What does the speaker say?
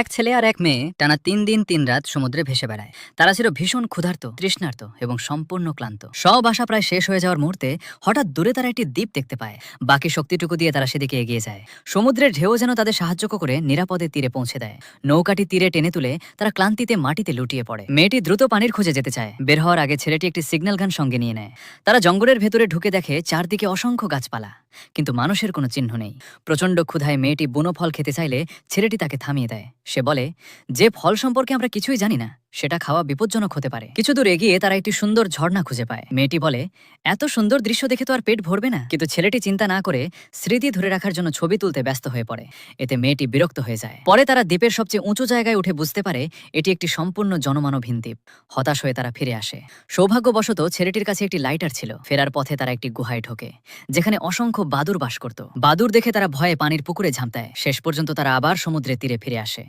এক ছেলে আর এক মেয়ে টানা ৩ দিন ৩ রাত সমুদ্রে ভেসে বেড়ায়। তারা ছিল ভীষণ ক্ষুধার্ত, তৃষ্ণার্ত এবং সম্পূর্ণ ক্লান্ত। সব আশা প্রায় শেষ হয়ে যাওয়ার মুহূর্তে হঠাৎ দূরে তারা একটি দ্বীপ দেখতে পায়। বাকি শক্তিটুকু দিয়ে তারা সেদিকে এগিয়ে যায়। সমুদ্রের ঢেউ যেন তাদের সাহায্য করে নিরাপদে তীরে পৌঁছে দেয়। নৌকাটি তীরে টেনে তুলে তারা ক্লান্তিতে মাটিতে লুটিয়ে পড়ে। মেয়েটি দ্রুত পানির খুঁজে যেতে চায়। বের হওয়ার আগে ছেলেটি একটি সিগন্যাল গান সঙ্গে নিয়ে নেয়। তারা জঙ্গলের ভেতরে ঢুকে দেখে চারদিকে অসংখ্য গাছপালা, কিন্তু মানুষের কোনো চিহ্ন নেই। প্রচণ্ড ক্ষুধায় মেয়েটি বুনো ফল খেতে চাইলে ছেলেটি তাকে থামিয়ে দেয়। সে বলে, যে ফল সম্পর্কে আমরা কিছুই জানি না, সেটা খাওয়া বিপজ্জনক হতে পারে। কিছু দূর এগিয়ে তারা একটি সুন্দর ঝর্ণা খুঁজে পায়। মেয়েটি বলে, এত সুন্দর দৃশ্য দেখে তো আর পেট ভরবে না। কিন্তু ছেলেটি চিন্তা না করে স্মৃতি ধরে রাখার জন্য ছবি তুলতে ব্যস্ত হয়ে পড়ে। এতে মেয়েটি বিরক্ত হয়ে যায়। পরে তারা দ্বীপের সবচেয়ে উঁচু জায়গায় উঠে বুঝতে পারে এটি একটি সম্পূর্ণ জনমানবহীন দ্বীপ। হতাশ হয়ে তারা ফিরে আসে। সৌভাগ্যবশত ছেলেটির কাছে একটি লাইটার ছিল। ফেরার পথে তারা একটি গুহায় ঢোকে, যেখানে অসংখ্য বাদুড় বাস করত। বাদুড় দেখে তারা ভয়ে পানির পুকুরে ঝাঁপ দেয়। শেষ পর্যন্ত তারা আবার সমুদ্রের তীরে ফিরে আসে।